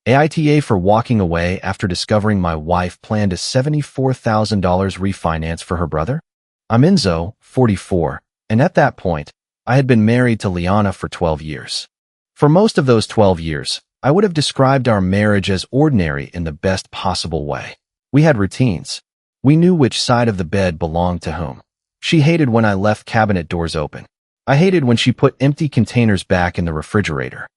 AITA for walking away after discovering my wife planned a $74,000 refinance for her brother? I'm Enzo, 44, and at that point, I had been married to Liana for 12 years. For most of those 12 years, I would have described our marriage as ordinary in the best possible way. We had routines. We knew which side of the bed belonged to whom. She hated when I left cabinet doors open. I hated when she put empty containers back in the refrigerator.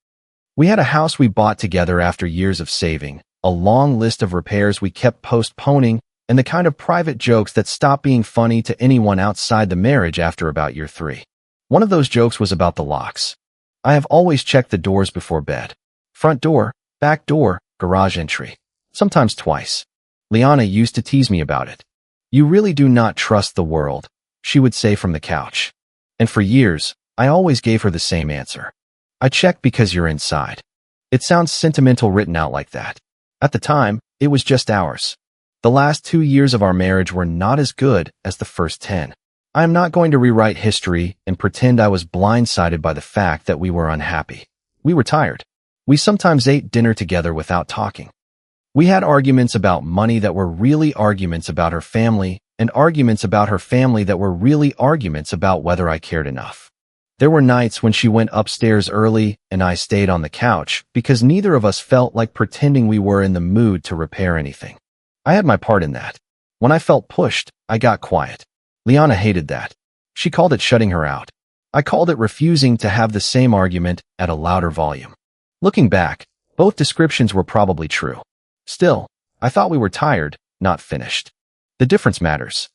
We had a house we bought together after years of saving, a long list of repairs we kept postponing, and the kind of private jokes that stopped being funny to anyone outside the marriage after about year 3. One of those jokes was about the locks. I have always checked the doors before bed. Front door, back door, garage entry. Sometimes twice. Liana used to tease me about it. "You really do not trust the world," she would say from the couch. And for years, I always gave her the same answer. "I check because you're inside." It sounds sentimental written out like that. At the time, it was just ours. The last 2 years of our marriage were not as good as the first 10. I am not going to rewrite history and pretend I was blindsided by the fact that we were unhappy. We were tired. We sometimes ate dinner together without talking. We had arguments about money that were really arguments about her family, and arguments about her family that were really arguments about whether I cared enough. There were nights when she went upstairs early and I stayed on the couch because neither of us felt like pretending we were in the mood to repair anything. I had my part in that. When I felt pushed, I got quiet. Liana hated that. She called it shutting her out. I called it refusing to have the same argument at a louder volume. Looking back, both descriptions were probably true. Still, I thought we were tired, not finished. The difference matters.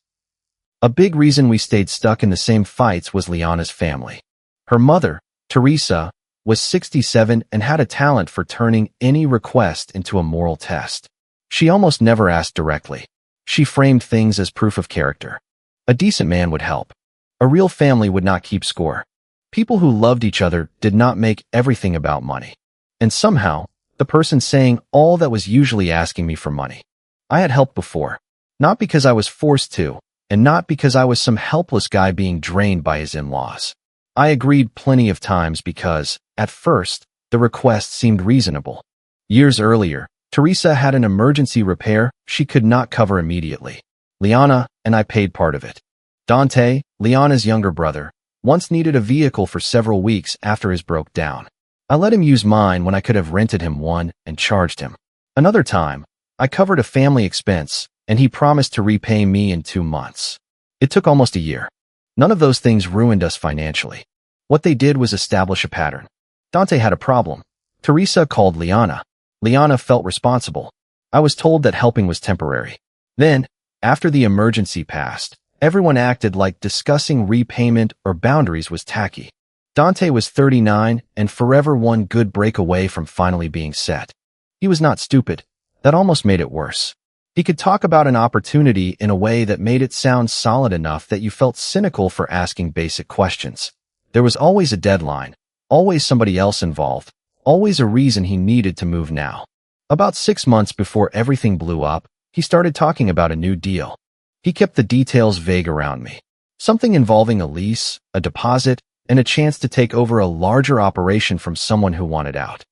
A big reason we stayed stuck in the same fights was Liana's family. Her mother, Teresa, was 67 and had a talent for turning any request into a moral test. She almost never asked directly. She framed things as proof of character. A decent man would help. A real family would not keep score. People who loved each other did not make everything about money. And somehow, the person saying all that was usually asking me for money. I had helped before. Not because I was forced to, and not because I was some helpless guy being drained by his in-laws. I agreed plenty of times because, at first, the request seemed reasonable. Years earlier, Teresa had an emergency repair she could not cover immediately. Liana and I paid part of it. Dante, Liana's younger brother, once needed a vehicle for several weeks after his broke down. I let him use mine when I could have rented him one and charged him. Another time, I covered a family expense, and he promised to repay me in 2 months. It took almost a year. None of those things ruined us financially. What they did was establish a pattern. Dante had a problem. Teresa called Liana. Liana felt responsible. I was told that helping was temporary. Then, after the emergency passed, everyone acted like discussing repayment or boundaries was tacky. Dante was 39 and forever one good break away from finally being set. He was not stupid. That almost made it worse. He could talk about an opportunity in a way that made it sound solid enough that you felt cynical for asking basic questions. There was always a deadline, always somebody else involved, always a reason he needed to move now. About 6 months before everything blew up, he started talking about a new deal. He kept the details vague around me. Something involving a lease, a deposit, and a chance to take over a larger operation from someone who wanted out.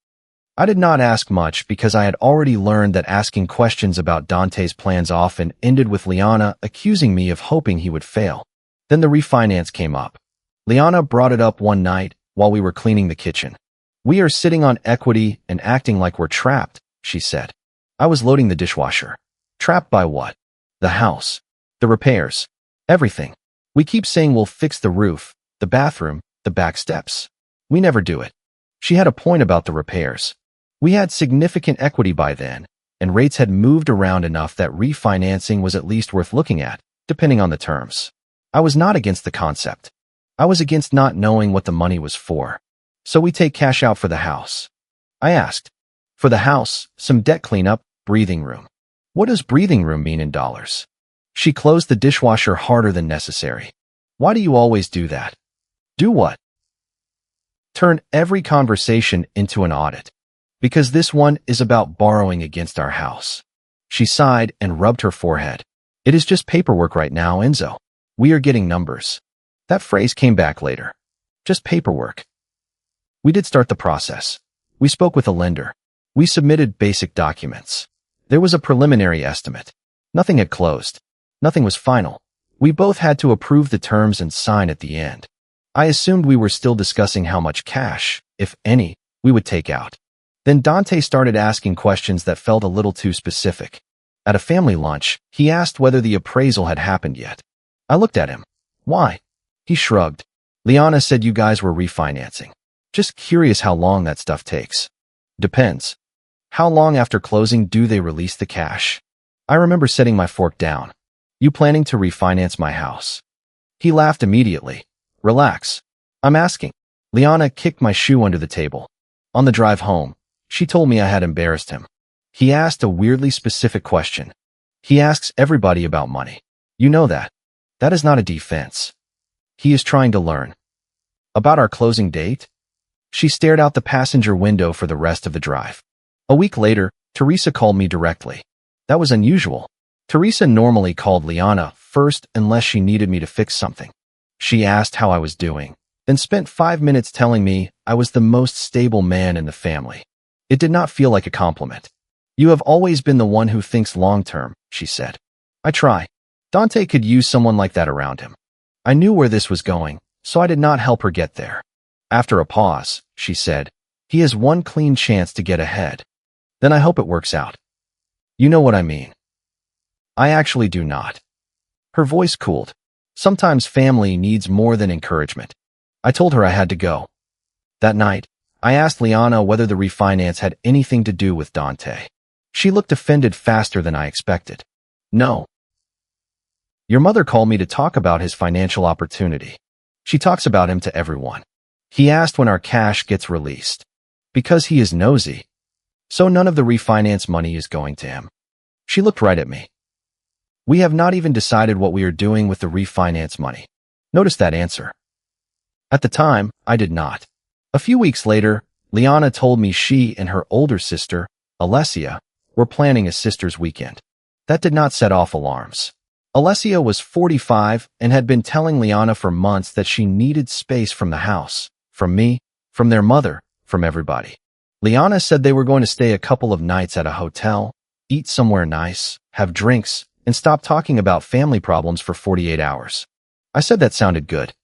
I did not ask much because I had already learned that asking questions about Dante's plans often ended with Liana accusing me of hoping he would fail. Then the refinance came up. Liana brought it up one night while we were cleaning the kitchen. "We are sitting on equity and acting like we're trapped," she said. I was loading the dishwasher. Trapped by what? The house. The repairs. Everything. We keep saying we'll fix the roof, the bathroom, the back steps. We never do it. She had a point about the repairs. We had significant equity by then, and rates had moved around enough that refinancing was at least worth looking at, depending on the terms. I was not against the concept. I was against not knowing what the money was for. "So we take cash out for the house?" I asked. "For the house, some debt cleanup, breathing room." "What does breathing room mean in dollars?" She closed the dishwasher harder than necessary. "Why do you always do that?" "Do what?" "Turn every conversation into an audit. Because this one is about borrowing against our house." She sighed and rubbed her forehead. "It is just paperwork right now, Enzo. We are getting numbers." That phrase came back later. Just paperwork. We did start the process. We spoke with a lender. We submitted basic documents. There was a preliminary estimate. Nothing had closed. Nothing was final. We both had to approve the terms and sign at the end. I assumed we were still discussing how much cash, if any, we would take out. Then Dante started asking questions that felt a little too specific. At a family lunch, he asked whether the appraisal had happened yet. I looked at him. Why? He shrugged. Liana said you guys were refinancing. Just curious how long that stuff takes. Depends. How long after closing do they release the cash? I remember setting my fork down. You planning to refinance my house? He laughed immediately. Relax. I'm asking. Liana kicked my shoe under the table. On the drive home, she told me I had embarrassed him. He asked a weirdly specific question. He asks everybody about money. You know that. That is not a defense. He is trying to learn. About our closing date? She stared out the passenger window for the rest of the drive. A week later, Teresa called me directly. That was unusual. Teresa normally called Liana first unless she needed me to fix something. She asked how I was doing, then spent 5 minutes telling me I was the most stable man in the family. It did not feel like a compliment. You have always been the one who thinks long-term, she said. I try. Dante could use someone like that around him. I knew where this was going, so I did not help her get there. After a pause, she said, he has one clean chance to get ahead. Then I hope it works out. You know what I mean. I actually do not. Her voice cooled. Sometimes family needs more than encouragement. I told her I had to go. That night, I asked Liana whether the refinance had anything to do with Dante. She looked offended faster than I expected. No. Your mother called me to talk about his financial opportunity. She talks about him to everyone. He asked when our cash gets released. Because he is nosy. So none of the refinance money is going to him. She looked right at me. We have not even decided what we are doing with the refinance money. Notice that answer. At the time, I did not. A few weeks later, Liana told me she and her older sister, Alessia, were planning a sister's weekend. That did not set off alarms. Alessia was 45 and had been telling Liana for months that she needed space from the house, from me, from their mother, from everybody. Liana said they were going to stay a couple of nights at a hotel, eat somewhere nice, have drinks, and stop talking about family problems for 48 hours. I said that sounded good.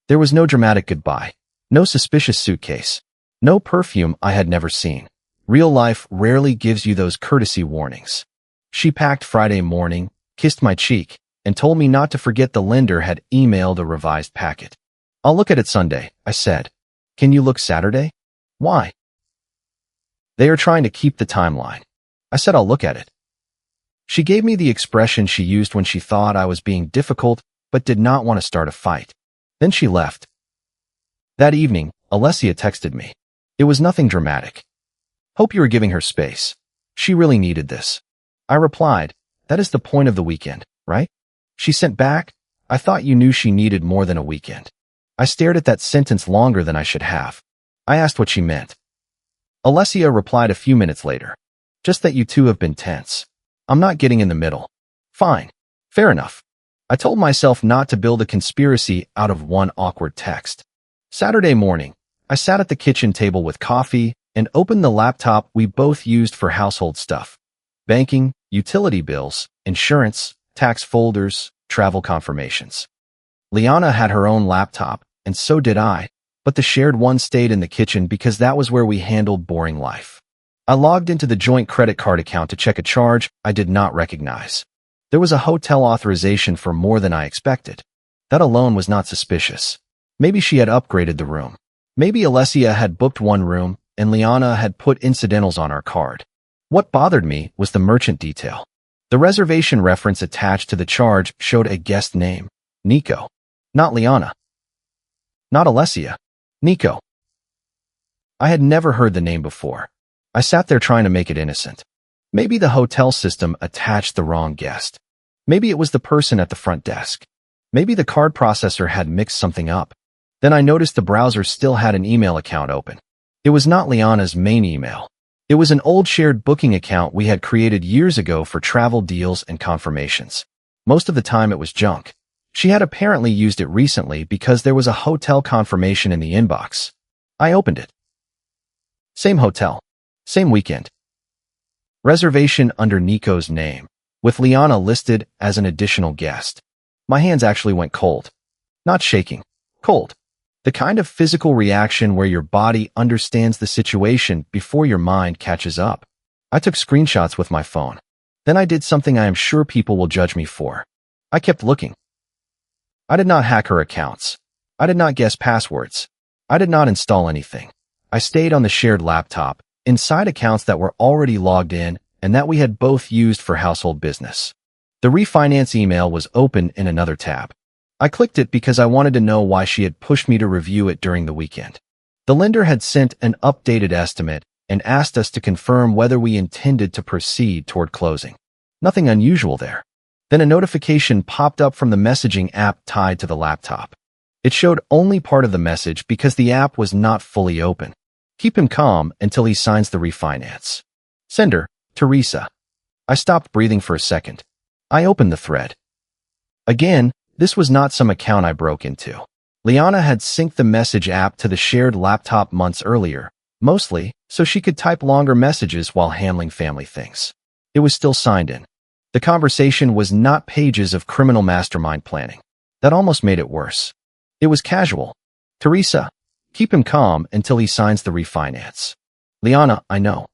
There was no dramatic goodbye, no suspicious suitcase, no perfume I had never seen. Real life rarely gives you those courtesy warnings. She packed Friday morning, kissed my cheek, and told me not to forget the lender had emailed a revised packet. I'll look at it Sunday, I said. Can you look Saturday? Why? They are trying to keep the timeline. I said I'll look at it. She gave me the expression she used when she thought I was being difficult but did not want to start a fight. Then she left. That evening, Alessia texted me. It was nothing dramatic. Hope you were giving her space. She really needed this. I replied, that is the point of the weekend, right? She sent back, I thought you knew she needed more than a weekend. I stared at that sentence longer than I should have. I asked what she meant. Alessia replied a few minutes later. Just that you two have been tense. I'm not getting in the middle. Fine. Fair enough. I told myself not to build a conspiracy out of one awkward text. Saturday morning, I sat at the kitchen table with coffee and opened the laptop we both used for household stuff. Banking, utility bills, insurance, tax folders, travel confirmations. Liana had her own laptop, and so did I, but the shared one stayed in the kitchen because that was where we handled boring life. I logged into the joint credit card account to check a charge I did not recognize. There was a hotel authorization for more than I expected. That alone was not suspicious. Maybe she had upgraded the room. Maybe Alessia had booked one room, and Liana had put incidentals on our card. What bothered me was the merchant detail. The reservation reference attached to the charge showed a guest name, Nico. Not Liana. Not Alessia. Nico. I had never heard the name before. I sat there trying to make it innocent. Maybe the hotel system attached the wrong guest. Maybe it was the person at the front desk. Maybe the card processor had mixed something up. Then I noticed the browser still had an email account open. It was not Liana's main email. It was an old shared booking account we had created years ago for travel deals and confirmations. Most of the time it was junk. She had apparently used it recently because there was a hotel confirmation in the inbox. I opened it. Same hotel. Same weekend. Reservation under Nico's name, with Liana listed as an additional guest. My hands actually went cold. Not shaking. Cold. The kind of physical reaction where your body understands the situation before your mind catches up. I took screenshots with my phone. Then I did something I am sure people will judge me for. I kept looking. I did not hack her accounts. I did not guess passwords. I did not install anything. I stayed on the shared laptop, inside accounts that were already logged in and that we had both used for household business. The refinance email was open in another tab. I clicked it because I wanted to know why she had pushed me to review it during the weekend. The lender had sent an updated estimate and asked us to confirm whether we intended to proceed toward closing. Nothing unusual there. Then a notification popped up from the messaging app tied to the laptop. It showed only part of the message because the app was not fully open. Keep him calm until he signs the refinance. Sender, Teresa. I stopped breathing for a second. I opened the thread. Again, this was not some account I broke into. Liana had synced the message app to the shared laptop months earlier, mostly so she could type longer messages while handling family things. It was still signed in. The conversation was not pages of criminal mastermind planning. That almost made it worse. It was casual. Teresa, keep him calm until he signs the refinance. Liana, I know.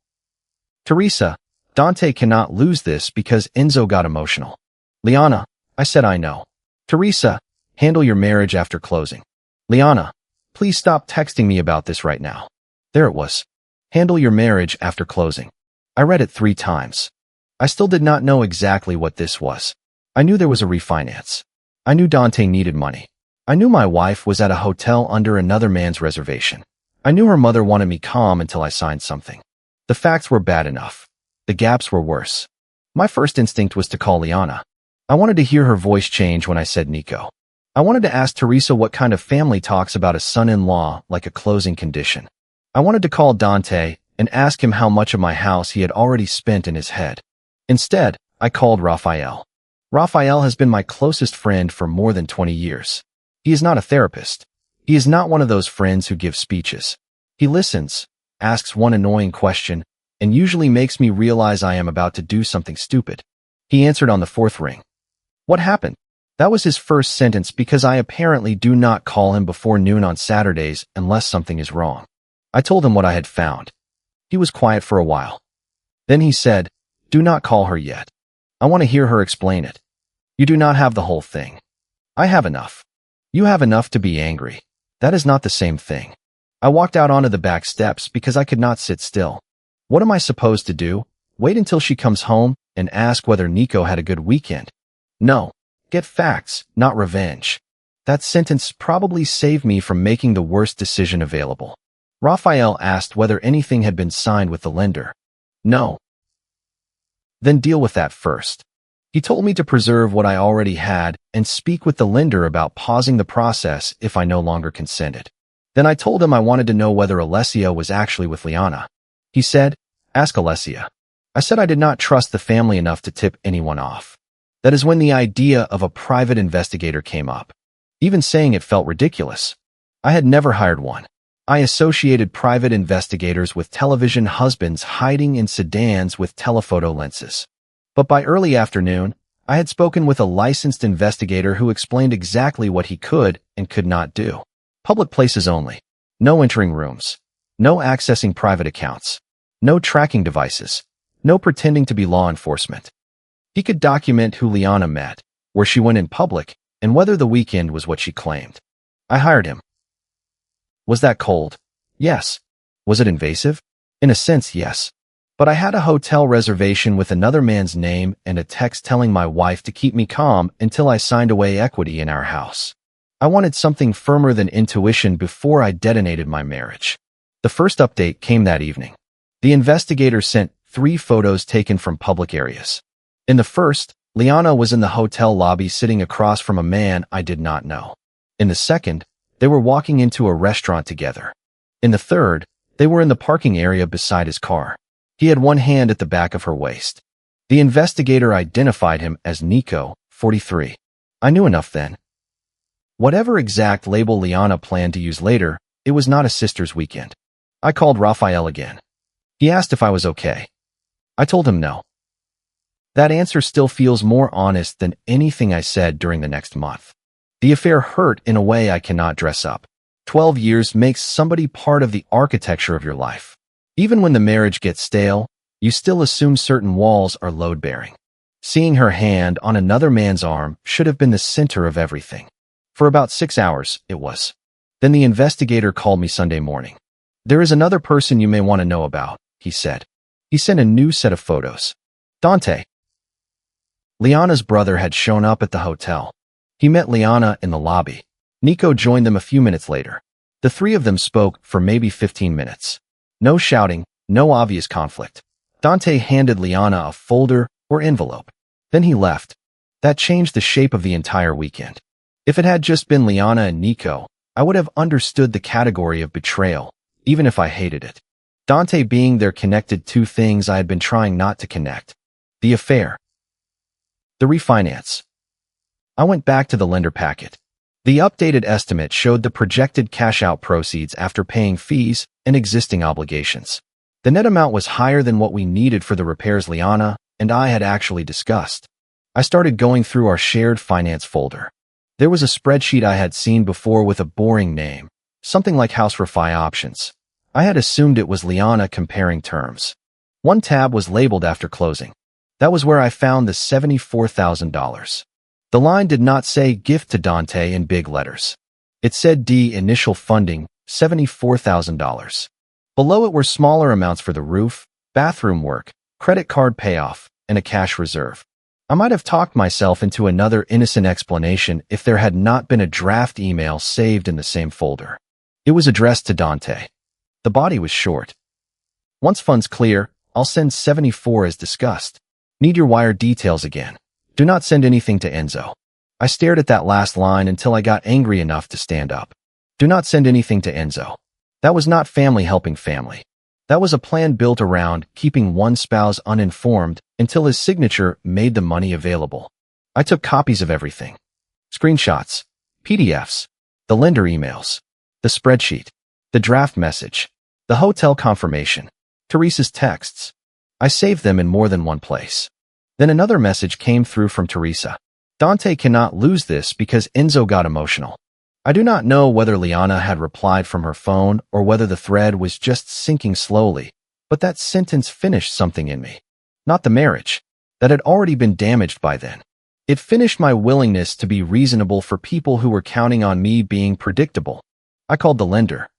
Teresa, Dante cannot lose this because Enzo got emotional. Liana, I said I know. Teresa, handle your marriage after closing. Liana, please stop texting me about this right now. There it was. Handle your marriage after closing. I read it 3 times. I still did not know exactly what this was. I knew there was a refinance. I knew Dante needed money. I knew my wife was at a hotel under another man's reservation. I knew her mother wanted me calm until I signed something. The facts were bad enough. The gaps were worse. My first instinct was to call Liana. I wanted to hear her voice change when I said Nico. I wanted to ask Teresa what kind of family talks about a son-in-law like a closing condition. I wanted to call Dante and ask him how much of my house he had already spent in his head. Instead, I called Raphael. Raphael has been my closest friend for more than 20 years. He is not a therapist. He is not one of those friends who give speeches. He listens, asks one annoying question, and usually makes me realize I am about to do something stupid. He answered on the 4th ring. What happened? That was his first sentence because I apparently do not call him before noon on Saturdays unless something is wrong. I told him what I had found. He was quiet for a while. Then he said, do not call her yet. I want to hear her explain it. You do not have the whole thing. I have enough. You have enough to be angry. That is not the same thing. I walked out onto the back steps because I could not sit still. What am I supposed to do? Wait until she comes home and ask whether Nico had a good weekend? No. Get facts, not revenge. That sentence probably saved me from making the worst decision available. Raphael asked whether anything had been signed with the lender. No. Then deal with that first. He told me to preserve what I already had and speak with the lender about pausing the process if I no longer consented. Then I told him I wanted to know whether Alessia was actually with Liana. He said, ask Alessia. I said I did not trust the family enough to tip anyone off. That is when the idea of a private investigator came up. Even saying it felt ridiculous. I had never hired one. I associated private investigators with television husbands hiding in sedans with telephoto lenses. But by early afternoon, I had spoken with a licensed investigator who explained exactly what he could and could not do. Public places only. No entering rooms. No accessing private accounts. No tracking devices. No pretending to be law enforcement. He could document who Liana met, where she went in public, and whether the weekend was what she claimed. I hired him. Was that cold? Yes. Was it invasive? In a sense, yes. But I had a hotel reservation with another man's name and a text telling my wife to keep me calm until I signed away equity in our house. I wanted something firmer than intuition before I detonated my marriage. The first update came that evening. The investigator sent 3 photos taken from public areas. In the first, Liana was in the hotel lobby sitting across from a man I did not know. In the second, they were walking into a restaurant together. In the third, they were in the parking area beside his car. He had one hand at the back of her waist. The investigator identified him as Nico, 43. I knew enough then. Whatever exact label Liana planned to use later, it was not a sister's weekend. I called Raphael again. He asked if I was okay. I told him no. That answer still feels more honest than anything I said during the next month. The affair hurt in a way I cannot dress up. 12 years makes somebody part of the architecture of your life. Even when the marriage gets stale, you still assume certain walls are load-bearing. Seeing her hand on another man's arm should have been the center of everything. For about 6 hours, it was. Then the investigator called me Sunday morning. "There is another person you may want to know about," he said. He sent a new set of photos. Dante. Liana's brother had shown up at the hotel. He met Liana in the lobby. Nico joined them a few minutes later. The three of them spoke for maybe 15 minutes. No shouting, no obvious conflict. Dante handed Liana a folder or envelope. Then he left. That changed the shape of the entire weekend. If it had just been Liana and Nico, I would have understood the category of betrayal, even if I hated it. Dante being there connected two things I had been trying not to connect. The affair. The refinance. I went back to the lender packet. The updated estimate showed the projected cash-out proceeds after paying fees and existing obligations. The net amount was higher than what we needed for the repairs Liana and I had actually discussed. I started going through our shared finance folder. There was a spreadsheet I had seen before with a boring name, something like House Refi Options. I had assumed it was Liana comparing terms. One tab was labeled after closing. That was where I found the $74,000. The line did not say gift to Dante in big letters. It said D initial funding, $74,000. Below it were smaller amounts for the roof, bathroom work, credit card payoff, and a cash reserve. I might have talked myself into another innocent explanation if there had not been a draft email saved in the same folder. It was addressed to Dante. The body was short. "Once funds clear, I'll send 74 as discussed. Need your wire details again. Do not send anything to Enzo." I stared at that last line until I got angry enough to stand up. Do not send anything to Enzo. That was not family helping family. That was a plan built around keeping one spouse uninformed until his signature made the money available. I took copies of everything. Screenshots, PDFs, the lender emails, the spreadsheet, the draft message, the hotel confirmation, Teresa's texts. I saved them in more than one place. Then another message came through from Teresa. "Dante cannot lose this because Enzo got emotional." I do not know whether Liana had replied from her phone or whether the thread was just sinking slowly, but that sentence finished something in me. Not the marriage. That had already been damaged by then. It finished my willingness to be reasonable for people who were counting on me being predictable. I called the lender.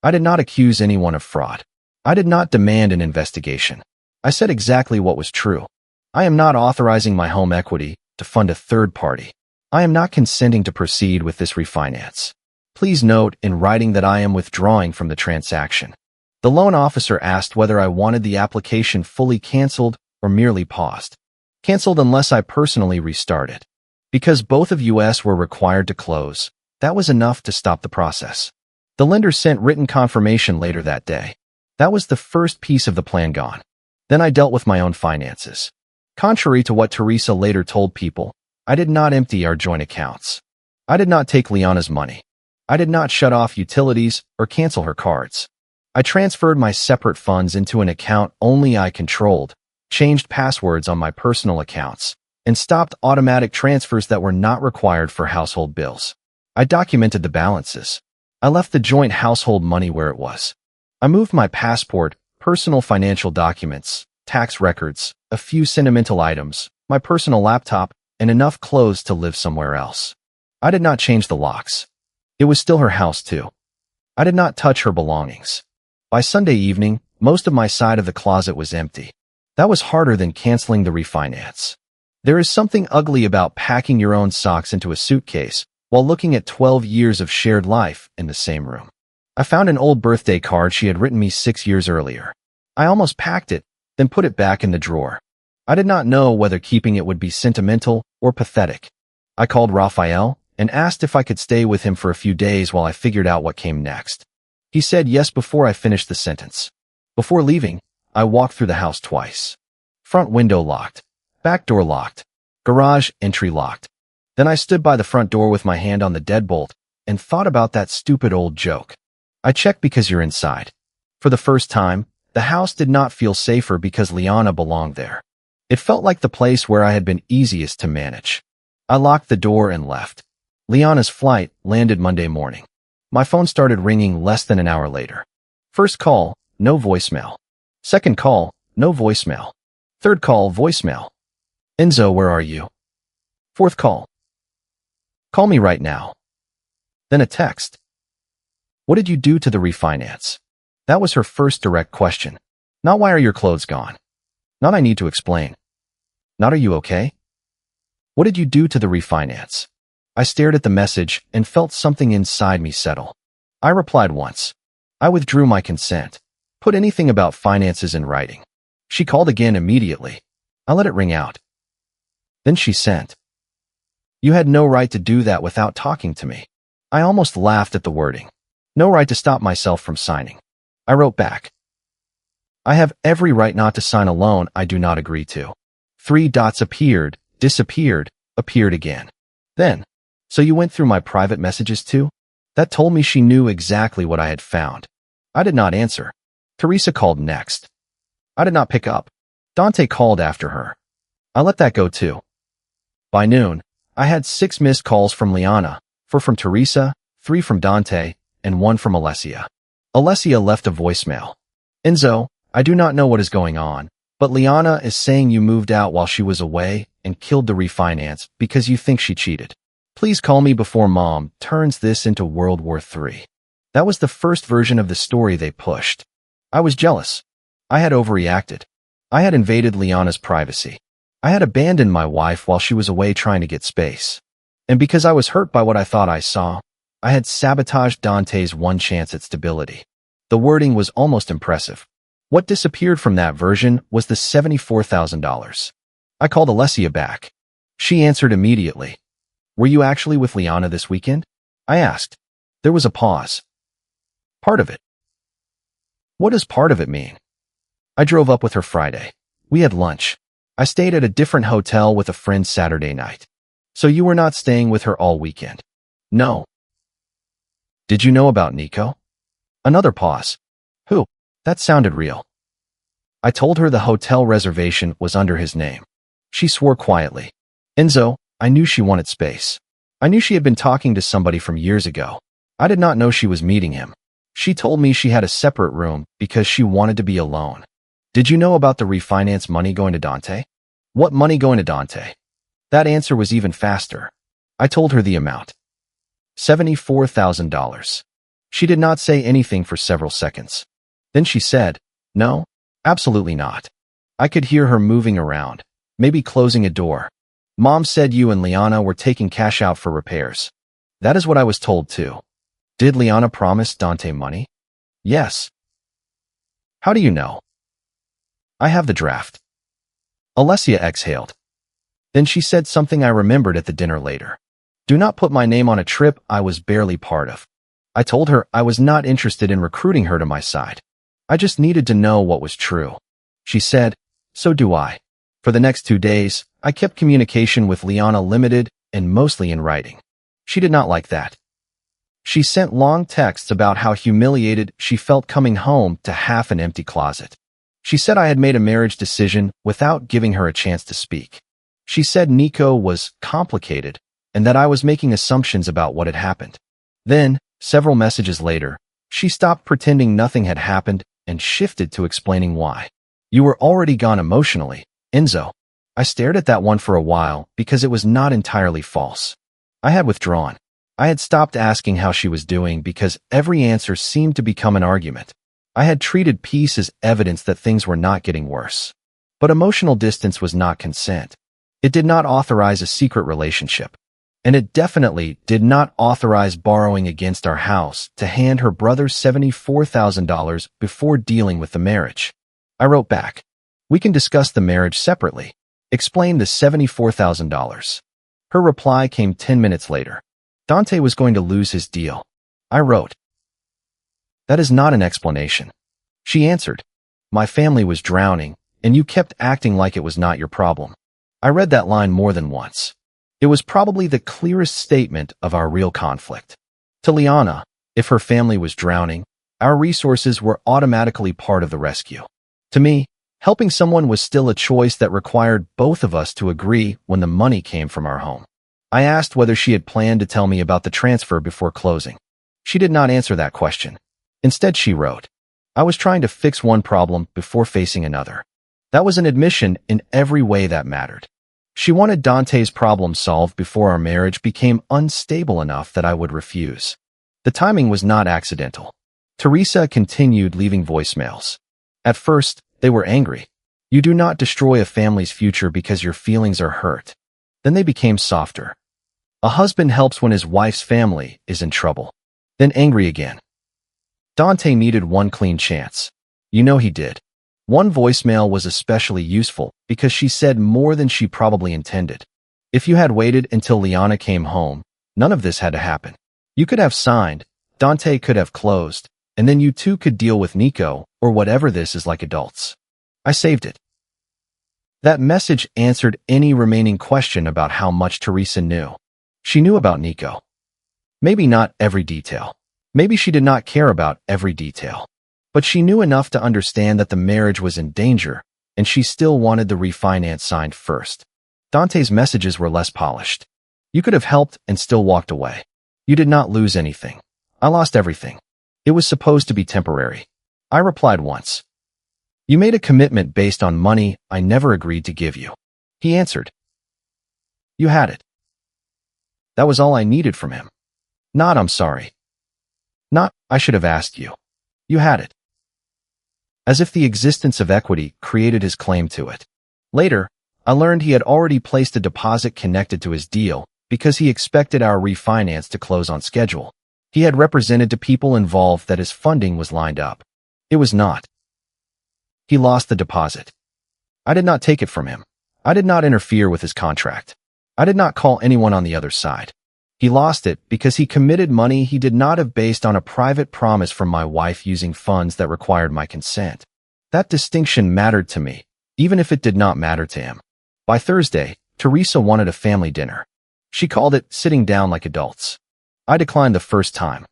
I did not accuse anyone of fraud. I did not demand an investigation. I said exactly what was true. I am not authorizing my home equity to fund a third party. I am not consenting to proceed with this refinance. Please note in writing that I am withdrawing from the transaction. The loan officer asked whether I wanted the application fully canceled or merely paused. Canceled unless I personally restart it. Because both of us were required to close, that was enough to stop the process. The lender sent written confirmation later that day. That was the first piece of the plan gone. Then I dealt with my own finances. Contrary to what Teresa later told people, I did not empty our joint accounts. I did not take Liana's money. I did not shut off utilities or cancel her cards. I transferred my separate funds into an account only I controlled, changed passwords on my personal accounts, and stopped automatic transfers that were not required for household bills. I documented the balances. I left the joint household money where it was. I moved my passport, personal financial documents, tax records, a few sentimental items, my personal laptop, and enough clothes to live somewhere else. I did not change the locks. It was still her house too. I did not touch her belongings. By Sunday evening, most of my side of the closet was empty. That was harder than canceling the refinance. There is something ugly about packing your own socks into a suitcase while looking at 12 years of shared life in the same room. I found an old birthday card she had written me 6 years earlier. I almost packed it, then put it back in the drawer. I did not know whether keeping it would be sentimental or pathetic. I called Raphael and asked if I could stay with him for a few days while I figured out what came next. He said yes before I finished the sentence. Before leaving, I walked through the house twice. Front window locked. Back door locked. Garage entry locked. Then I stood by the front door with my hand on the deadbolt and thought about that stupid old joke. I checked because you're inside. For the first time, The house did not feel safer because Liana belonged there. It felt like the place where I had been easiest to manage. I locked the door and left. Liana's flight landed Monday morning. My phone started ringing less than an hour later. First call, no voicemail. Second call, no voicemail. Third call, voicemail. Enzo, where are you? Fourth call. Call me right now. Then a text. What did you do to the refinance? That was her first direct question. Not why are your clothes gone? Not I need to explain. Not are you okay? What did you do to the refinance? I stared at the message and felt something inside me settle. I replied once. I withdrew my consent. Put anything about finances in writing. She called again immediately. I let it ring out. Then she sent. You had no right to do that without talking to me. I almost laughed at the wording. No right to stop myself from signing. I wrote back. I have every right not to sign a loan I do not agree to. 3 dots appeared, disappeared, appeared again. Then, so you went through my private messages too? That told me she knew exactly what I had found. I did not answer. Teresa called next. I did not pick up. Dante called after her. I let that go too. By noon, I had 6 missed calls from Liana, 4 from Teresa, 3 from Dante, and 1 from Alessia. Alessia left a voicemail. Enzo, I do not know what is going on, but Liana is saying you moved out while she was away and killed the refinance because you think she cheated. Please call me before Mom turns this into World War III. That was the first version of the story they pushed. I was jealous. I had overreacted. I had invaded Liana's privacy. I had abandoned my wife while she was away trying to get space. And because I was hurt by what I thought I saw, I had sabotaged Dante's one chance at stability. The wording was almost impressive. What disappeared from that version was the $74,000. I called Alessia back. She answered immediately. Were you actually with Liana this weekend? I asked. There was a pause. Part of it. What does part of it mean? I drove up with her Friday. We had lunch. I stayed at a different hotel with a friend Saturday night. So you were not staying with her all weekend? No. Did you know about Nico? Another pause. Who? That sounded real. I told her the hotel reservation was under his name. She swore quietly. Enzo, I knew she wanted space. I knew she had been talking to somebody from years ago. I did not know she was meeting him. She told me she had a separate room because she wanted to be alone. Did you know about the refinance money going to Dante? What money going to Dante? That answer was even faster. I told her the amount. $74,000. She did not say anything for several seconds. Then she said, no, absolutely not. I could hear her moving around, maybe closing a door. Mom said you and Liana were taking cash out for repairs. That is what I was told too. Did Liana promise Dante money? Yes. How do you know? I have the draft. Alessia exhaled. Then she said something I remembered at the dinner later. Do not put my name on a trip I was barely part of. I told her I was not interested in recruiting her to my side. I just needed to know what was true. She said, so do I. For the next 2 days, I kept communication with Liana limited and mostly in writing. She did not like that. She sent long texts about how humiliated she felt coming home to half an empty closet. She said I had made a marriage decision without giving her a chance to speak. She said Nico was complicated and that I was making assumptions about what had happened. Then, several messages later, she stopped pretending nothing had happened and shifted to explaining why. You were already gone emotionally, Enzo. I stared at that one for a while because it was not entirely false. I had withdrawn. I had stopped asking how she was doing because every answer seemed to become an argument. I had treated peace as evidence that things were not getting worse. But emotional distance was not consent. It did not authorize a secret relationship. And it definitely did not authorize borrowing against our house to hand her brother $74,000 before dealing with the marriage. I wrote back, we can discuss the marriage separately. Explain the $74,000. Her reply came 10 minutes later. Dante was going to lose his deal. I wrote, that is not an explanation. She answered, my family was drowning, and you kept acting like it was not your problem. I read that line more than once. It was probably the clearest statement of our real conflict. To Liana, if her family was drowning, Our resources were automatically part of the rescue. To me, helping someone was still a choice that required both of us to agree when the money came from our home. I asked whether she had planned to tell me about the transfer before closing. She did not answer that question. Instead, she wrote, "I was trying to fix one problem before facing another." That was an admission in every way that mattered. She wanted Dante's problem solved before our marriage became unstable enough that I would refuse. The timing was not accidental. Teresa continued leaving voicemails. At first, they were angry. "You do not destroy a family's future because your feelings are hurt." Then they became softer. "A husband helps when his wife's family is in trouble." Then angry again. Dante needed one clean chance. You know he did. One voicemail was especially useful because she said more than she probably intended. "If you had waited until Liana came home, none of this had to happen. You could have signed, Dante could have closed, and then you two could deal with Nico or whatever this is like adults." I saved it. That message answered any remaining question about how much Teresa knew. She knew about Nico. Maybe not every detail. Maybe she did not care about every detail. But she knew enough to understand that the marriage was in danger, and she still wanted the refinance signed first. Dante's messages were less polished. "You could have helped and still walked away. You did not lose anything. I lost everything. It was supposed to be temporary." I replied once. "You made a commitment based on money I never agreed to give you." He answered, "You had it." That was all I needed from him. Not "I'm sorry." Not "I should have asked you." You had it. As if the existence of equity created his claim to it. Later, I learned he had already placed a deposit connected to his deal because he expected our refinance to close on schedule. He had represented to people involved that his funding was lined up. It was not. He lost the deposit. I did not take it from him. I did not interfere with his contract. I did not call anyone on the other side. He lost it because he committed money he did not have based on a private promise from my wife using funds that required my consent. That distinction mattered to me, even if it did not matter to him. By Thursday, Teresa wanted a family dinner. She called it sitting down like adults. I declined the first time.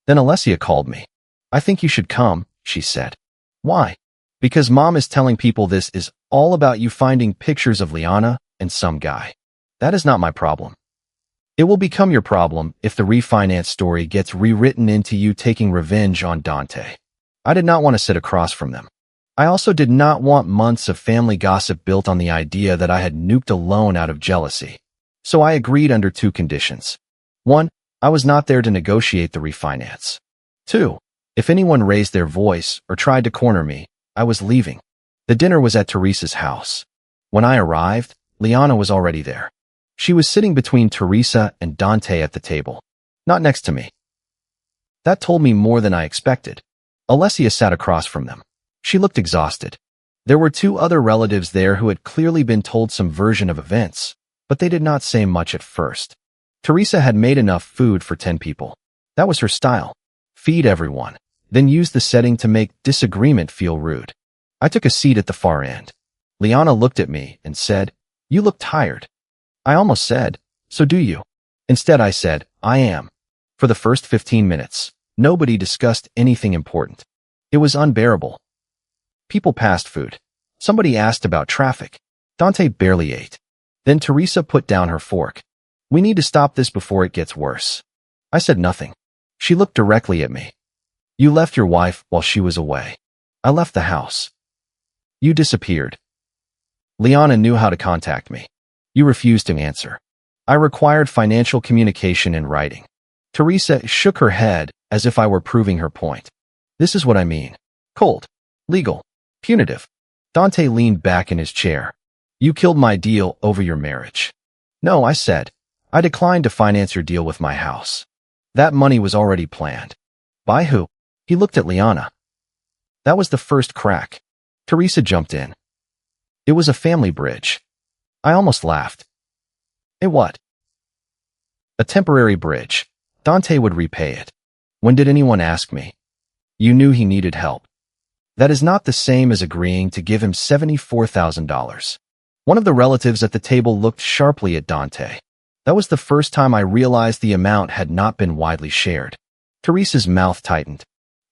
Then Alessia called me. "I think you should come," she said. "Why?" "Because Mom is telling people this is all about you finding pictures of Liana and some guy. That is not my problem. It will become your problem if the refinance story gets rewritten into you taking revenge on Dante." I did not want to sit across from them. I also did not want months of family gossip built on the idea that I had nuked a loan out of jealousy. So I agreed under two conditions. 1, I was not there to negotiate the refinance. 2, if anyone raised their voice or tried to corner me, I was leaving. The dinner was at Teresa's house. When I arrived, Liana was already there. She was sitting between Teresa and Dante at the table, not next to me. That told me more than I expected. Alessia sat across from them. She looked exhausted. There were 2 other relatives there who had clearly been told some version of events, but they did not say much at first. Teresa had made enough food for 10 people. That was her style. Feed everyone, then use the setting to make disagreement feel rude. I took a seat at the far end. Liana looked at me and said, "You look tired." I almost said, "So do you." Instead, I said, "I am." For the first 15 minutes, nobody discussed anything important. It was unbearable. People passed food. Somebody asked about traffic. Dante barely ate. Then Teresa put down her fork. "We need to stop this before it gets worse." I said nothing. She looked directly at me. "You left your wife while she was away." "I left the house." "You disappeared." "Liana knew how to contact me." "You refused to answer." "I required financial communication in writing." Teresa shook her head as if I were proving her point. "This is what I mean. Cold. Legal. Punitive." Dante leaned back in his chair. "You killed my deal over your marriage." "No," I said. "I declined to finance your deal with my house. That money was already planned." "By who?" He looked at Liana. That was the first crack. Teresa jumped in. "It was a family bridge." I almost laughed. "A what?" "A temporary bridge. Dante would repay it." "When did anyone ask me?" "You knew he needed help." "That is not the same as agreeing to give him $74,000. One of the relatives at the table looked sharply at Dante. That was the first time I realized the amount had not been widely shared. Teresa's mouth tightened.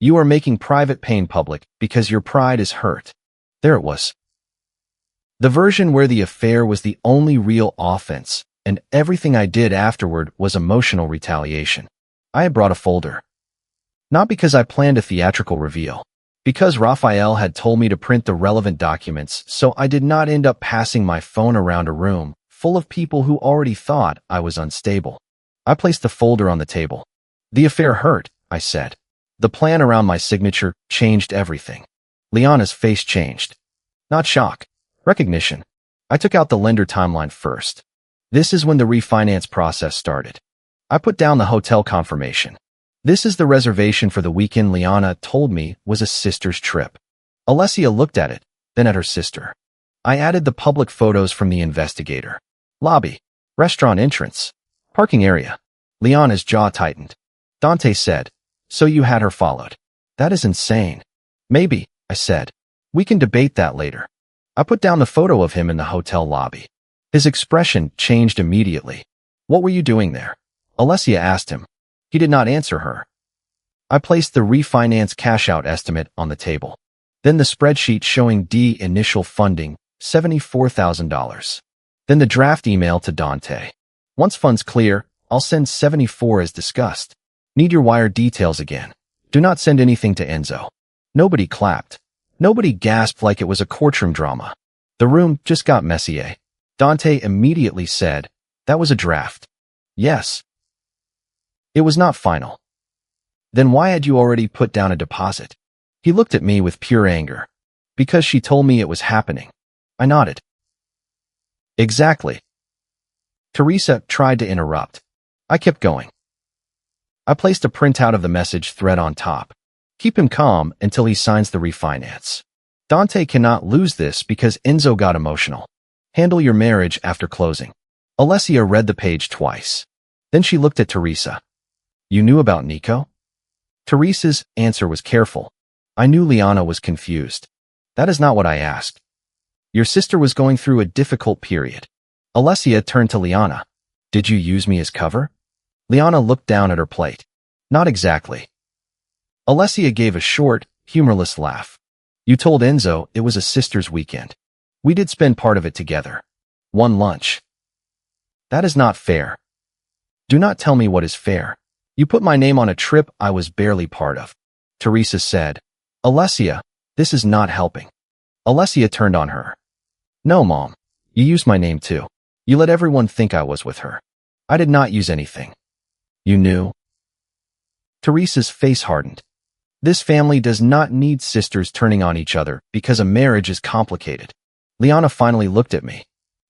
You are making private pain public because your pride is hurt. There it was. The version where the affair was the only real offense, and everything I did afterward was emotional retaliation. I had brought a folder. Not because I planned a theatrical reveal. Because Raphael had told me to print the relevant documents, so I did not end up passing my phone around a room full of people who already thought I was unstable. I placed the folder on the table. The affair hurt, I said. The plan around my signature changed everything. Liana's face changed. Not shock. Recognition. I took out the lender timeline first. This is when the refinance process started. I put down the hotel confirmation. This is the reservation for the weekend Liana told me was a sister's trip. Alessia looked at it, then at her sister. I added the public photos from the investigator. Lobby. Restaurant entrance. Parking area. Liana's jaw tightened. Dante said, "So you had her followed." "That is insane." "Maybe," I said. "We can debate that later." I put down the photo of him in the hotel lobby. His expression changed immediately. "What were you doing there?" Alessia asked him. He did not answer her. I placed the refinance cash-out estimate on the table. Then the spreadsheet showing D initial funding, $74,000. Then the draft email to Dante. "Once funds clear, I'll send 74 as discussed. Need your wire details again. Do not send anything to Enzo." Nobody clapped. Nobody gasped like it was a courtroom drama. The room just got messier. Dante immediately said, "That was a draft." "Yes." "It was not final." "Then why had you already put down a deposit?" He looked at me with pure anger. "Because she told me it was happening." I nodded. "Exactly." Teresa tried to interrupt. I kept going. I placed a printout of the message thread on top. "Keep him calm until he signs the refinance. Dante cannot lose this because Enzo got emotional. Handle your marriage after closing." Alessia read the page twice. Then she looked at Teresa. "You knew about Nico?" Teresa's answer was careful. I knew Liana was confused. "That is not what I asked." "Your sister was going through a difficult period." Alessia turned to Liana. "Did you use me as cover?" Liana looked down at her plate. "Not exactly." Alessia gave a short, humorless laugh. "You told Enzo it was a sister's weekend. We did spend part of it together. One lunch." "That is not fair." "Do not tell me what is fair. You put my name on a trip I was barely part of." Teresa said. "Alessia, this is not helping." Alessia turned on her. "No, Mom. You used my name too. You let everyone think I was with her. I did not use anything." "You knew?" Teresa's face hardened. This family does not need sisters turning on each other because a marriage is complicated. Liana finally looked at me.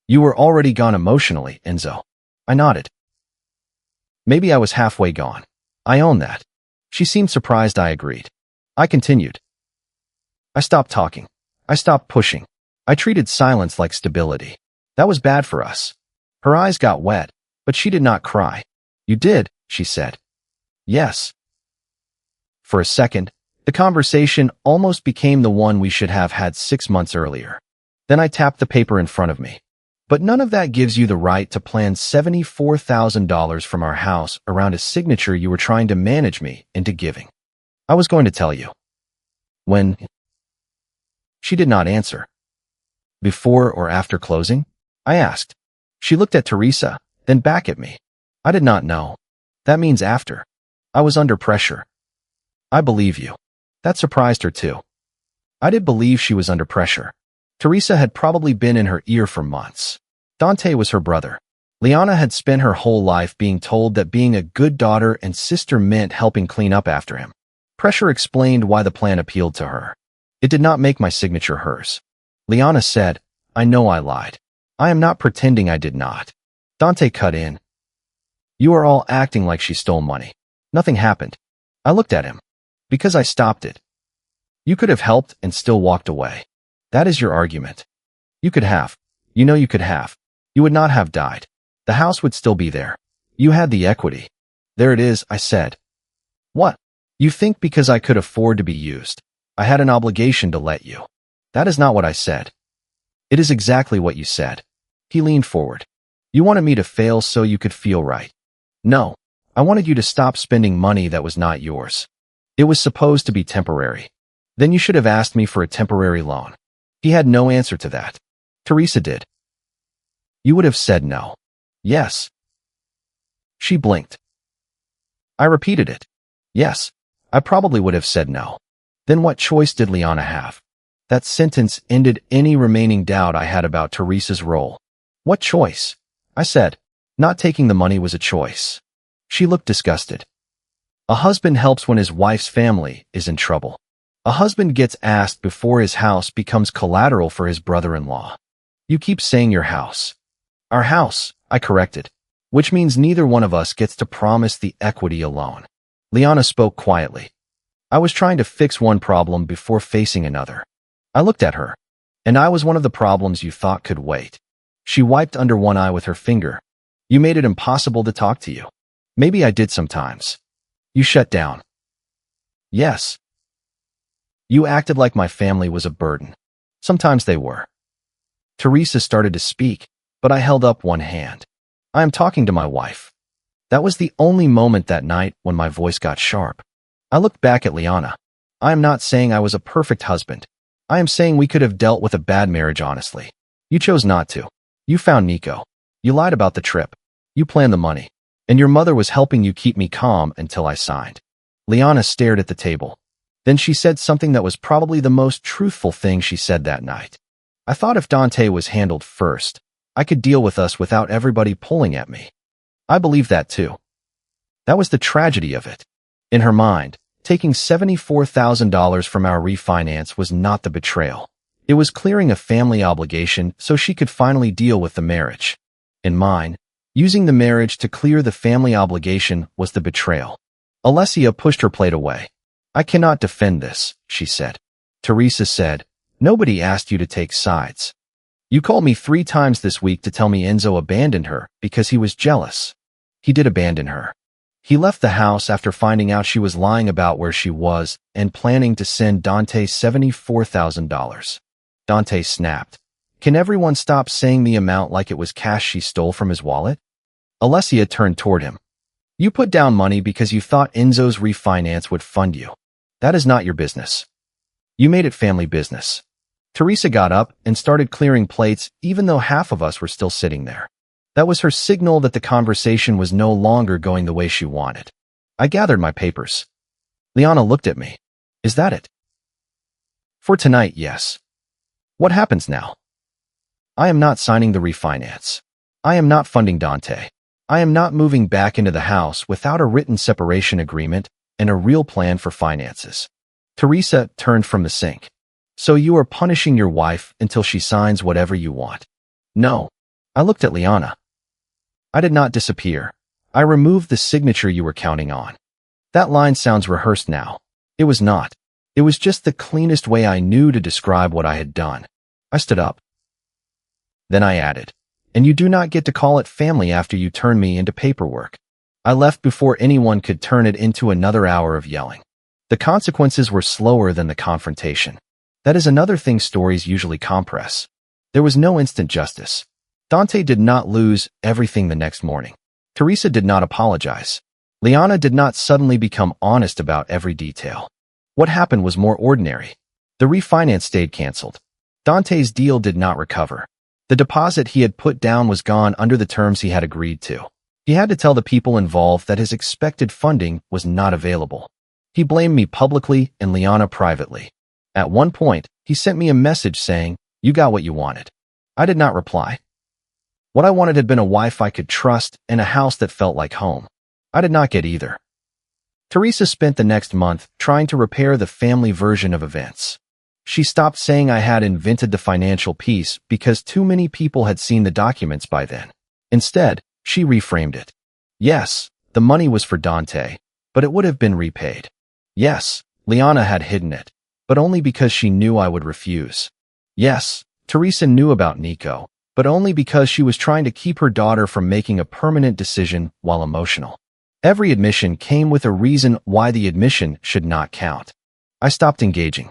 "You were already gone emotionally, Enzo." I nodded. "Maybe I was halfway gone. I own that." She seemed surprised I agreed. I continued. "I stopped talking. I stopped pushing. I treated silence like stability. That was bad for us." Her eyes got wet, but she did not cry. "You did," she said. "Yes." For a second, the conversation almost became the one we should have had 6 months earlier. Then I tapped the paper in front of me. "But none of that gives you the right to plan $74,000 from our house around a signature you were trying to manage me into giving." "I was going to tell you." "When?" She did not answer. "Before or after closing?" I asked. She looked at Teresa, then back at me. I did not know. "That means after." I was under pressure. "I believe you." That surprised her too. I did believe she was under pressure. Teresa had probably been in her ear for months. Dante was her brother. Liana had spent her whole life being told that being a good daughter and sister meant helping clean up after him. Pressure explained why the plan appealed to her. It did not make my signature hers. Liana said, "I know I lied. I am not pretending I did not." Dante cut in. "You are all acting like she stole money. Nothing happened." I looked at him. "Because I stopped it." "You could have helped and still walked away." "That is your argument." "You could have. You know you could have. You would not have died. The house would still be there. You had the equity." "There it is," I said. "What? You think because I could afford to be used, I had an obligation to let you." "That is not what I said." "It is exactly what you said." He leaned forward. "You wanted me to fail so you could feel right." "No. I wanted you to stop spending money that was not yours." It was supposed to be temporary. Then you should have asked me for a temporary loan. He had no answer to that. Teresa did. You would have said no. Yes. She blinked. I repeated it. Yes, I probably would have said no. Then what choice did Liana have? That sentence ended any remaining doubt I had about Teresa's role. What choice? I said. Not taking the money was a choice. She looked disgusted. A husband helps when his wife's family is in trouble. A husband gets asked before his house becomes collateral for his brother-in-law. You keep saying your house. Our house, I corrected, which means neither one of us gets to promise the equity alone. Liana spoke quietly. I was trying to fix one problem before facing another. I looked at her, and I was one of the problems you thought could wait. She wiped under one eye with her finger. You made it impossible to talk to you. Maybe I did sometimes. You shut down. Yes. You acted like my family was a burden. Sometimes they were. Teresa started to speak, but I held up one hand. I am talking to my wife. That was the only moment that night when my voice got sharp. I looked back at Liana. I am not saying I was a perfect husband. I am saying we could have dealt with a bad marriage honestly. You chose not to. You found Nico. You lied about the trip. You planned the money. And your mother was helping you keep me calm until I signed. Liana stared at the table. Then she said something that was probably the most truthful thing she said that night. I thought if Dante was handled first, I could deal with us without everybody pulling at me. I believe that too. That was the tragedy of it. In her mind, taking $74,000 from our refinance was not the betrayal. It was clearing a family obligation so she could finally deal with the marriage. In mine, using the marriage to clear the family obligation was the betrayal. Alessia pushed her plate away. I cannot defend this, she said. Teresa said, nobody asked you to take sides. You called me 3 times this week to tell me Enzo abandoned her because he was jealous. He did abandon her. He left the house after finding out she was lying about where she was and planning to send Dante $74,000. Dante snapped. Can everyone stop saying the amount like it was cash she stole from his wallet? Alessia turned toward him. You put down money because you thought Enzo's refinance would fund you. That is not your business. You made it family business. Teresa got up and started clearing plates even though half of us were still sitting there. That was her signal that the conversation was no longer going the way she wanted. I gathered my papers. Liana looked at me. Is that it? For tonight, yes. What happens now? I am not signing the refinance. I am not funding Dante. I am not moving back into the house without a written separation agreement and a real plan for finances. Teresa turned from the sink. So you are punishing your wife until she signs whatever you want? No. I looked at Liana. I did not disappear. I removed the signature you were counting on. That line sounds rehearsed now. It was not. It was just the cleanest way I knew to describe what I had done. I stood up. Then I added, and you do not get to call it family after you turn me into paperwork. I left before anyone could turn it into another hour of yelling. The consequences were slower than the confrontation. That is another thing stories usually compress. There was no instant justice. Dante did not lose everything the next morning. Teresa did not apologize. Liana did not suddenly become honest about every detail. What happened was more ordinary. The refinance stayed canceled. Dante's deal did not recover. The deposit he had put down was gone under the terms he had agreed to. He had to tell the people involved that his expected funding was not available. He blamed me publicly and Liana privately. At one point, he sent me a message saying, "You got what you wanted." I did not reply. What I wanted had been a wife I could trust and a house that felt like home. I did not get either. Teresa spent the next month trying to repair the family version of events. She stopped saying I had invented the financial piece because too many people had seen the documents by then. Instead, she reframed it. Yes, the money was for Dante, but it would have been repaid. Yes, Liana had hidden it, but only because she knew I would refuse. Yes, Teresa knew about Nico, but only because she was trying to keep her daughter from making a permanent decision while emotional. Every admission came with a reason why the admission should not count. I stopped engaging.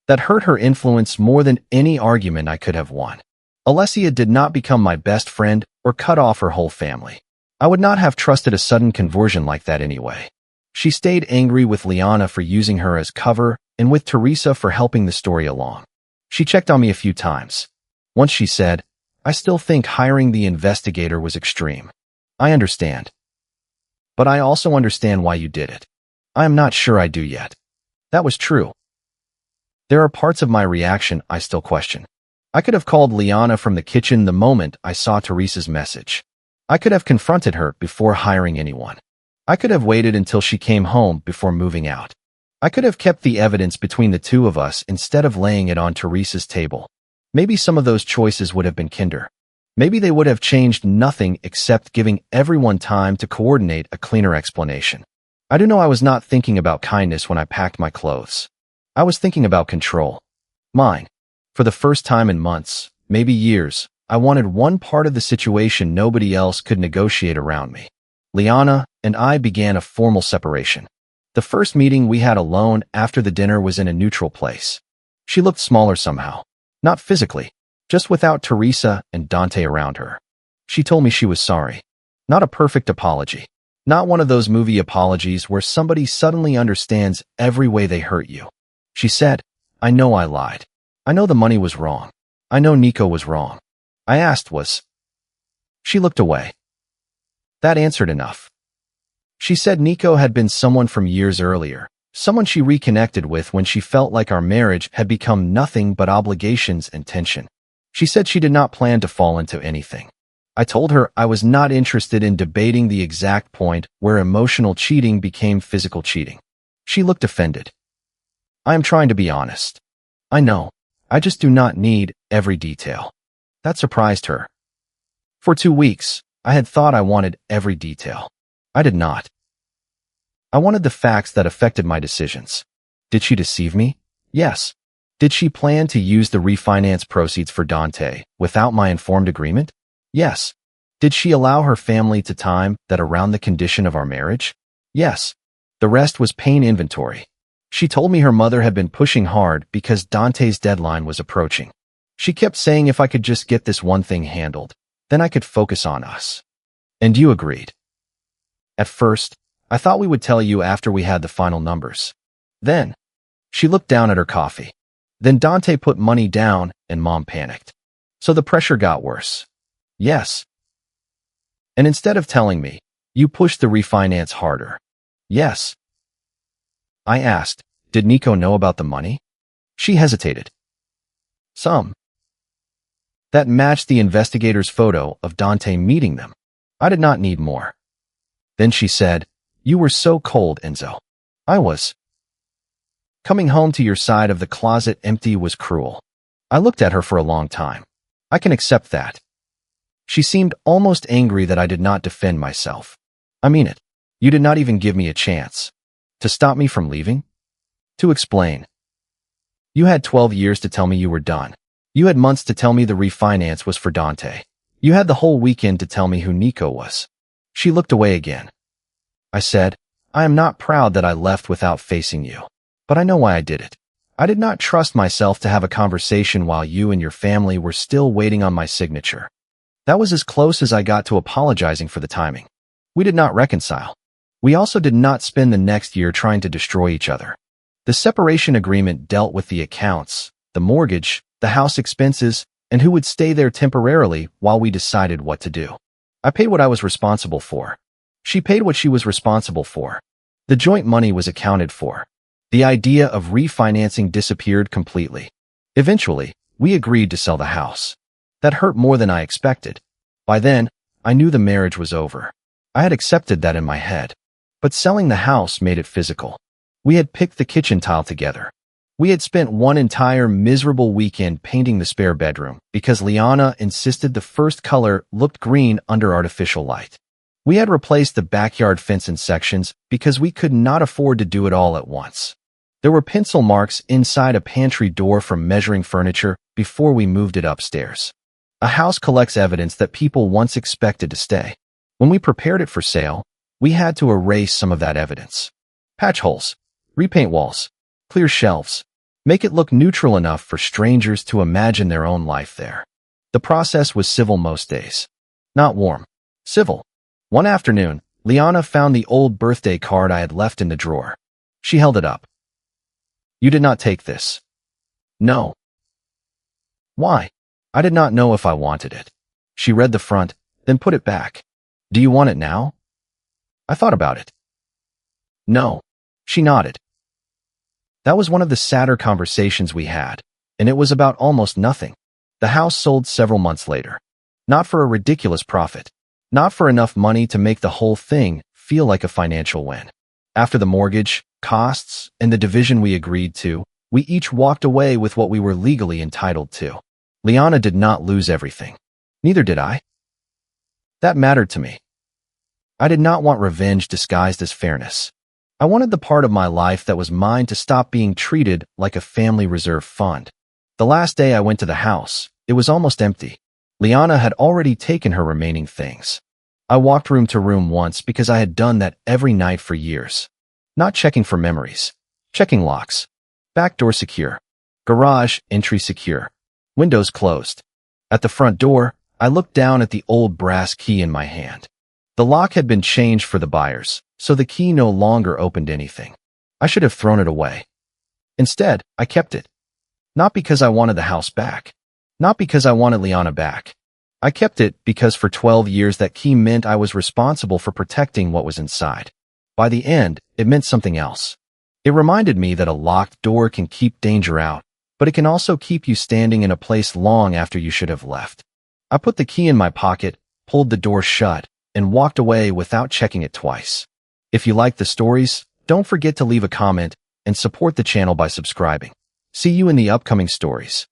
That hurt her influence more than any argument I could have won. Alessia did not become my best friend or cut off her whole family. I would not have trusted a sudden conversion like that anyway. She stayed angry with Liana for using her as cover and with Teresa for helping the story along. She checked on me a few times. Once she said, "I still think hiring the investigator was extreme. I understand. But I also understand why you did it. I am not sure I do yet." That was true. There are parts of my reaction I still question. I could have called Liana from the kitchen the moment I saw Teresa's message. I could have confronted her before hiring anyone. I could have waited until she came home before moving out. I could have kept the evidence between the two of us instead of laying it on Teresa's table. Maybe some of those choices would have been kinder. Maybe they would have changed nothing except giving everyone time to coordinate a cleaner explanation. I do know I was not thinking about kindness when I packed my clothes. I was thinking about control. Mine. For the first time in months, maybe years, I wanted one part of the situation nobody else could negotiate around me. Liana and I began a formal separation. The first meeting we had alone after the dinner was in a neutral place. She looked smaller somehow. Not physically, just without Teresa and Dante around her. She told me she was sorry. Not a perfect apology. Not one of those movie apologies where somebody suddenly understands every way they hurt you. She said, "I know I lied. I know the money was wrong. I know Nico was wrong." I asked was. She looked away. That answered enough. She said Nico had been someone from years earlier, someone she reconnected with when she felt like our marriage had become nothing but obligations and tension. She said she did not plan to fall into anything. I told her I was not interested in debating the exact point where emotional cheating became physical cheating. She looked offended. "I am trying to be honest. I know. I just do not need every detail." That surprised her. For 2 weeks, I had thought I wanted every detail. I did not. I wanted the facts that affected my decisions. Did she deceive me? Yes. Did she plan to use the refinance proceeds for Dante without my informed agreement? Yes. Did she allow her family to time that around the condition of our marriage? Yes. The rest was pain inventory. She told me her mother had been pushing hard because Dante's deadline was approaching. She kept saying if I could just get this one thing handled, then I could focus on us. And you agreed. At first, I thought we would tell you after we had the final numbers. Then, she looked down at her coffee. Then Dante put money down and Mom panicked. So the pressure got worse. Yes. And instead of telling me, you pushed the refinance harder. Yes. I asked, did Nico know about the money? She hesitated. Some. That matched the investigator's photo of Dante meeting them. I did not need more. Then she said, "You were so cold, Enzo." I was. Coming home to your side of the closet empty was cruel. I looked at her for a long time. I can accept that. She seemed almost angry that I did not defend myself. I mean it. You did not even give me a chance. To stop me from leaving? To explain. You had 12 years to tell me you were done. You had months to tell me the refinance was for Dante. You had the whole weekend to tell me who Nico was. She looked away again. I said, I am not proud that I left without facing you. But I know why I did it. I did not trust myself to have a conversation while you and your family were still waiting on my signature. That was as close as I got to apologizing for the timing. We did not reconcile. We also did not spend the next year trying to destroy each other. The separation agreement dealt with the accounts, the mortgage, the house expenses, and who would stay there temporarily while we decided what to do. I paid what I was responsible for. She paid what she was responsible for. The joint money was accounted for. The idea of refinancing disappeared completely. Eventually, we agreed to sell the house. That hurt more than I expected. By then, I knew the marriage was over. I had accepted that in my head. But selling the house made it physical. We had picked the kitchen tile together. We had spent one entire miserable weekend painting the spare bedroom because Liana insisted the first color looked green under artificial light. We had replaced the backyard fence in sections because we could not afford to do it all at once. There were pencil marks inside a pantry door from measuring furniture before we moved it upstairs. A house collects evidence that people once expected to stay. When we prepared it for sale, we had to erase some of that evidence. Patch holes, repaint walls, clear shelves, make it look neutral enough for strangers to imagine their own life there. The process was civil most days. Not warm. Civil. One afternoon, Liana found the old birthday card I had left in the drawer. She held it up. You did not take this. No. Why? I did not know if I wanted it. She read the front, then put it back. Do you want it now? I thought about it. No. She nodded. That was one of the sadder conversations we had, and it was about almost nothing. The house sold several months later. Not for a ridiculous profit. Not for enough money to make the whole thing feel like a financial win. After the mortgage, costs, and the division we agreed to, we each walked away with what we were legally entitled to. Liana did not lose everything. Neither did I. That mattered to me. I did not want revenge disguised as fairness. I wanted the part of my life that was mine to stop being treated like a family reserve fund. The last day I went to the house, it was almost empty. Liana had already taken her remaining things. I walked room to room once because I had done that every night for years. Not checking for memories. Checking locks. Back door secure. Garage entry secure. Windows closed. At the front door, I looked down at the old brass key in my hand. The lock had been changed for the buyers, so the key no longer opened anything. I should have thrown it away. Instead, I kept it. Not because I wanted the house back. Not because I wanted Liana back. I kept it because for 12 years that key meant I was responsible for protecting what was inside. By the end, it meant something else. It reminded me that a locked door can keep danger out, but it can also keep you standing in a place long after you should have left. I put the key in my pocket, pulled the door shut, and walked away without checking it twice. If you like the stories, don't forget to leave a comment and support the channel by subscribing. See you in the upcoming stories.